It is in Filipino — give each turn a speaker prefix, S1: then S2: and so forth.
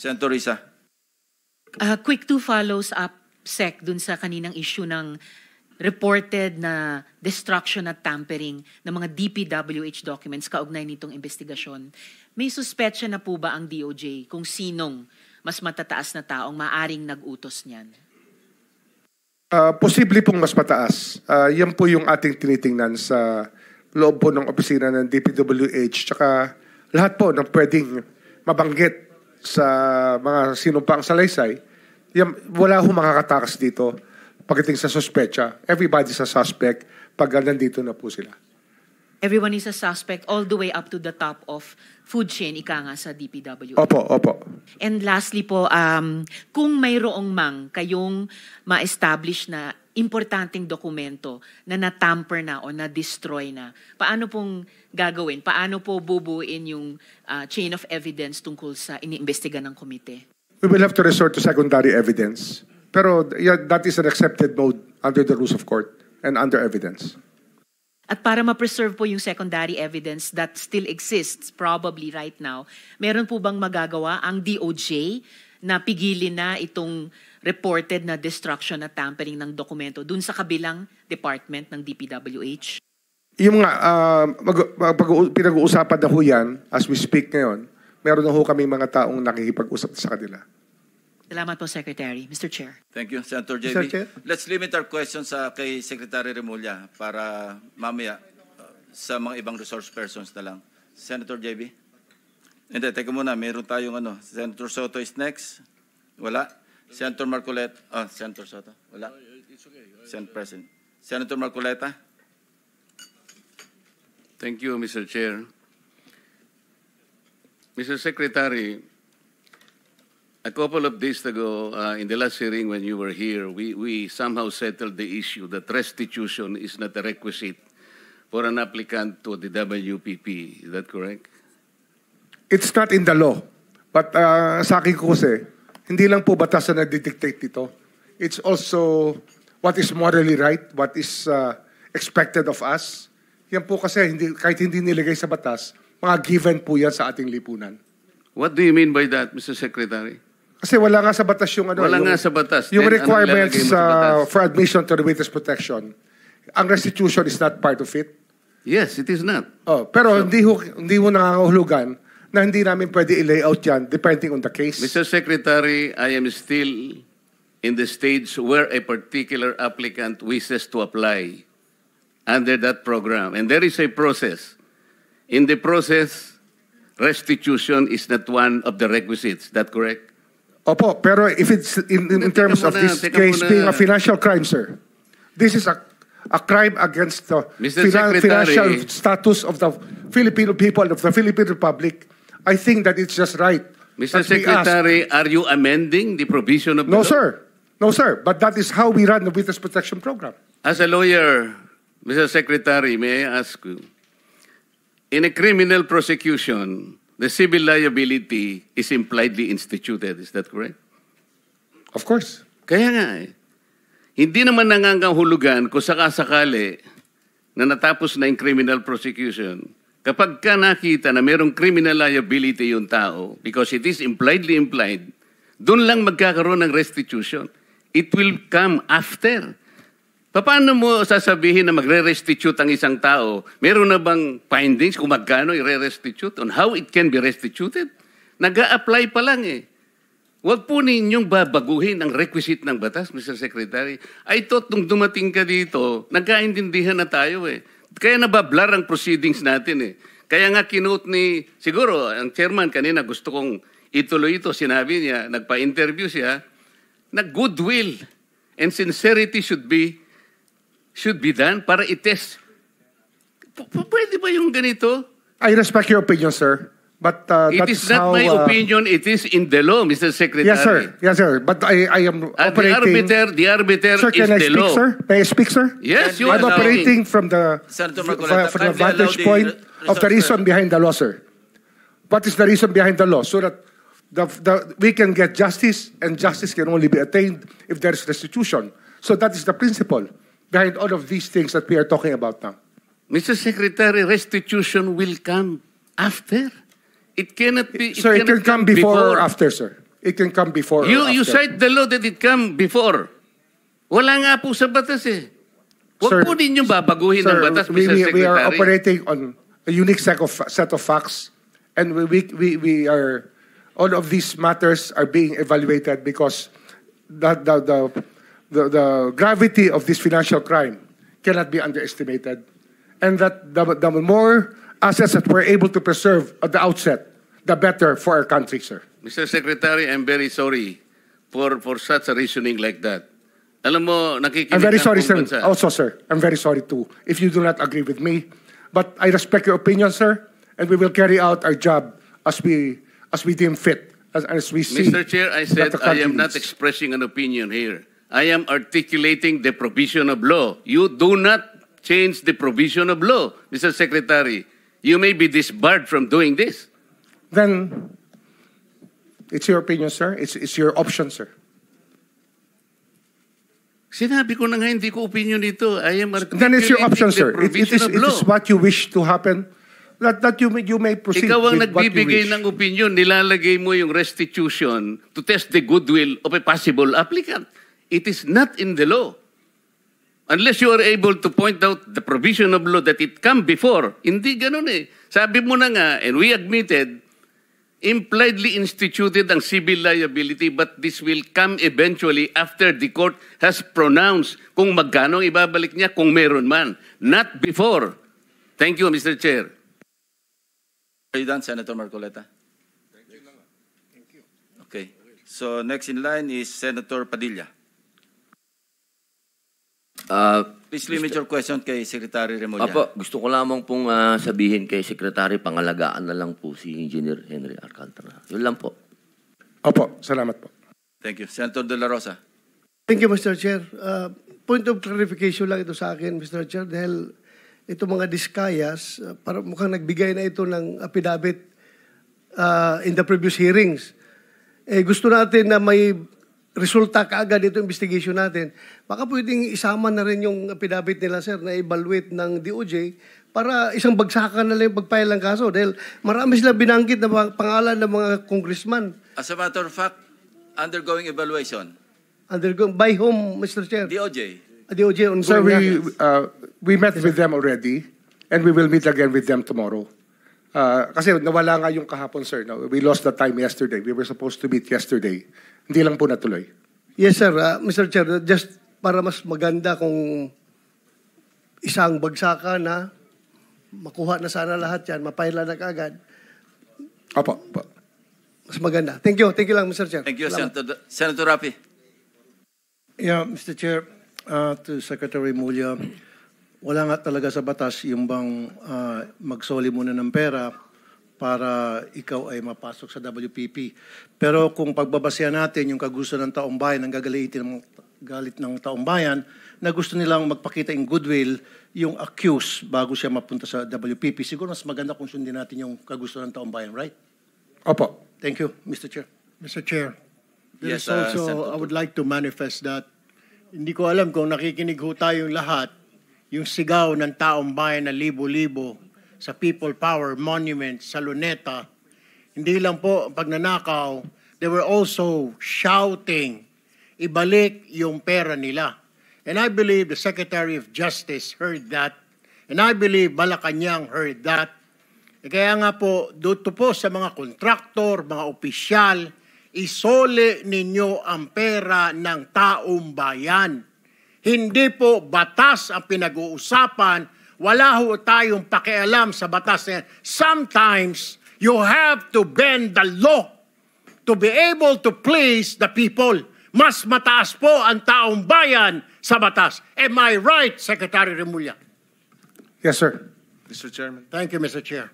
S1: Senator Risa.
S2: Quick two follows up, Sec, dun sa kaninang issue ng reported na destruction at tampering ng mga DPWH documents kaugnay nitong investigasyon. May suspetsya na po ba ang DOJ kung sinong mas matataas na taong maaring nag-utos niyan?
S3: Posible pong mas mataas. Yan po yung ating tinitingnan sa loob po ng opisina ng DPWH tsaka lahat po ng pwedeng mabanggit sa mga sinumpang salaysay. Yan, wala ho makakatakas dito pagdating sa suspetsa. Everybody's a suspect pag nandito na po sila.
S2: Everyone is a suspect all the way up to the top of food chain, ika nga sa DPWH.
S3: Opo.
S2: And lastly po, kung mayroong mang kayong ma-establish na importanteng dokumento na natamper na o na-destroy na, paano pong gagawin? Paano po bubuin yung chain of evidence tungkol sa iniimbestiga ng komite?
S3: We will have to resort to secondary evidence. Pero that is an accepted mode under the rules of court and under evidence.
S2: At para ma-preserve po yung secondary evidence that still exists probably right now, meron po bang magagawa ang DOJ na pigilin na itong reported na destruction at tampering ng dokumento dun sa kabilang department ng DPWH?
S3: Yung nga, pinag-uusapan na ho yan as we speak ngayon, meron na ho kami mga taong nakikipag-usap sa kanila.
S2: Salamat po, Secretary. Mr. Chair.
S1: Thank you, Senator JB.
S3: Mr. Chair?
S1: Let's limit our questions kay Secretary Remulla para mamaya sa mga ibang resource persons na lang. Senator JB? Hindi, teka muna. Meron tayong Senator Soto is next. Wala. Senator Marcoleta. Senator Soto. Wala. Senator President. Senator Marcoleta?
S4: Thank you, Mr. Chair. Mr. Secretary, a couple of days ago, in the last hearing when you were here, we somehow settled the issue that restitution is not a requisite for an applicant to the WPP. Is that correct?
S3: It's not in the law. But sa akin ko kasi, hindi lang po batas na nagdidictate dito. It's also what is morally right, what is expected of us. Yan po kasi, kahit hindi nilagay sa batas, mga given po yan sa ating lipunan.
S4: What do you mean by that, Mr. Secretary?
S3: Kasi wala nga sa batas yung
S4: Wala nga sa batas.
S3: Yung
S4: Then,
S3: requirements
S4: ano ilalagay mo sa batas?
S3: for admission to the witness protection. Ang restitution is not part of it.
S4: Yes, it is not.
S3: Pero hindi ho nangangahulugan na hindi namin pwede i-layout yan depending on the case.
S4: Mr. Secretary, I am still in the stage where a particular applicant wishes to apply under that program. And there is a process. In the process, restitution is not one of the requisites. Is that correct?
S3: Opo, pero if it's in terms of this case being a financial crime, sir, this is a crime against the financial status of the Filipino people, of the Philippine Republic. I think that it's just right.
S4: Mr. Secretary, are you amending the provision of the law?
S3: No, sir. But that is how we run the Witness Protection Program.
S4: As a lawyer, Mr. Secretary, may I ask you, in a criminal prosecution, the civil liability is impliedly instituted. Is that correct?
S3: Of course.
S4: Kaya nga hindi naman nangangahulugan kung sakasakali na natapos na yung criminal prosecution. Kapag ka nakita na mayroong criminal liability yung tao, because it is impliedly implied, doon lang magkakaroon ng restitution. It will come after. Paano mo sasabihin na magre-restitute ang isang tao? Meron na bang findings kung magkano i-restitute on how it can be restituted? Nag-a-apply pa lang eh. Huwag po ninyong babaguhin ang requisite ng batas, Mr. Secretary. I thought nung dumating ka dito, nagkaintindihan na tayo eh. Kaya nabablar ang proceedings natin eh. Kaya nga kinote ni, siguro, ang chairman kanina gusto kong ituloy ito. Sinabi niya, nagpa-interview siya, na goodwill and sincerity should be done para i-test. Pwede ba yung ganito?
S3: I respect your opinion, sir. But
S4: it is not my opinion, it is in the law, Mr. Secretary.
S3: Yes, sir. But I am operating...
S4: The arbiter
S3: sir,
S4: is the law.
S3: Sir? May I speak, sir?
S4: Yes, you
S3: I'm
S4: are
S3: operating from the vantage point of the reason behind the law, sir. What is the reason behind the law? So that we can get justice, and justice can only be attained if there is restitution. So that is the principle behind all of these things that we are talking about now.
S4: Mr. Secretary, restitution will come after. It cannot be...
S3: Sir, it can come before or after, sir. it can come before or
S4: You
S3: after.
S4: cite the law that it come before. Wala nga po sa batas eh.
S3: Sir,
S4: Huwag po ninyong babaguhin
S3: Sir,
S4: ang batas,
S3: we
S4: Mr. Secretary.
S3: are operating on a unique set of facts, and we are, all of these matters are being evaluated because the gravity of this financial crime cannot be underestimated, and that the more assets that we're able to preserve at the outset, the better for our country, sir.
S4: Mr. Secretary, I'm very sorry for such a reasoning like that. Alam mo, nakikinig
S3: I'm very
S4: ang
S3: sorry, sir.
S4: buong bansa.
S3: Also, sir, I'm very sorry too if you do not agree with me. But I respect your opinion, sir, and we will carry out our job as we deem fit, as we see.
S4: Mr. Chair, I said
S3: that the
S4: I am
S3: country
S4: not
S3: needs.
S4: expressing an opinion here. I am articulating the provision of law. You do not change the provision of law, Mr. Secretary. You may be disbarred from doing this.
S3: Then it's your opinion, sir. It's your option, sir.
S4: Sinabi ko na nga, hindi ko opinion ito. I am
S3: Then it's your option,
S4: articulating
S3: sir.
S4: the provision of
S3: It
S4: law.
S3: is what you wish to happen. That you may proceed
S4: Ikaw ang
S3: with what you
S4: nagbibigay
S3: wish.
S4: ng opinion, nilalagay mo yung restitution to test the goodwill of a possible applicant. It is not in the law. Unless you are able to point out the provision of law that it come before. Hindi ganun eh. Sabi mo na nga, and we admitted, impliedly instituted ang civil liability, but this will come eventually after the court has pronounced kung magkano ang ibabalik niya kung meron man. Not before. Thank you, Mr. Chair.
S1: Are you done, Senator Marcoleta? Thank you. Okay. So next in line is Senator Padilla. Please limit your question kay Secretary Remulla.
S5: Apo, gusto ko lamang pong sabihin kay Secretary, pangalagaan na lang po si Engineer Henry Alcantara. Yun lang po.
S3: Opo, salamat po.
S1: Thank you. Senator De La Rosa.
S6: Thank you, Mr. Chair. Point of clarification lang ito sa akin, Mr. Chair, dahil ito mga diskayas, para mukhang nagbigay na ito ng affidavit in the previous hearings. Gusto natin na may resulta kaagad ito investigation natin. Baka pwedeng isama na rin yung affidavit nila, sir, na evaluate ng DOJ para isang bagsakan na lang yung pagpile ng kaso. Dahil marami sila binanggit na pangalan ng mga congressman.
S1: As a matter of fact, undergoing evaluation.
S6: By whom, Mr. Chair?
S1: DOJ.
S6: DOJ ongoing.
S3: Sir,
S6: na.
S3: we met with them already, and we will meet again with them tomorrow. Kasi nawala nga yung kahapon, sir. No? We lost the time yesterday. We were supposed to meet yesterday. Hindi lang po natuloy.
S6: Yes, sir. Mr. Chair, just para mas maganda kung isang bagsakan na makuha na sana lahat yan, mapaila na kaagad,
S3: Opo.
S6: mas maganda. Thank you. Thank you lang, Mr. Chair.
S1: Thank you,
S6: Salamat.
S1: Senator Rapi.
S7: Yeah, Mr. Chair, to Secretary Mulya, wala nga talaga sa batas yung bang magsoli muna ng pera para ikaw ay mapasok sa WPP. Pero kung pagbabasehan natin yung kagusto ng taong bayan, ang galit ng taong bayan, na gusto nilang magpakita in goodwill yung accused bago siya mapunta sa WPP, siguro mas maganda kung sundin natin yung kagusto ng taong bayan, right?
S3: Opo.
S7: Thank you, Mr. Chair.
S8: Mr. Chair, there
S1: Yes,
S8: is also,
S1: Senator.
S8: I would like to manifest that hindi ko alam kung nakikinig ho tayong lahat, yung sigaw ng taong bayan na libo-libo sa People Power Monument sa Luneta, hindi lang po ang pagnanakaw, they were also shouting, ibalik yung pera nila. And I believe the Secretary of Justice heard that, and I believe Malacanang heard that. Kaya nga po, dito po sa mga kontraktor, mga opisyal, isole ninyo ang pera ng taong bayan. Hindi po batas ang pinag-uusapan. Wala ho tayong pakialam sa batas. Sometimes, you have to bend the law to be able to please the people. Mas mataas po ang taong bayan sa batas. Am I right, Secretary Remulla?
S3: Yes, sir.
S8: Thank you, Mr. Chair.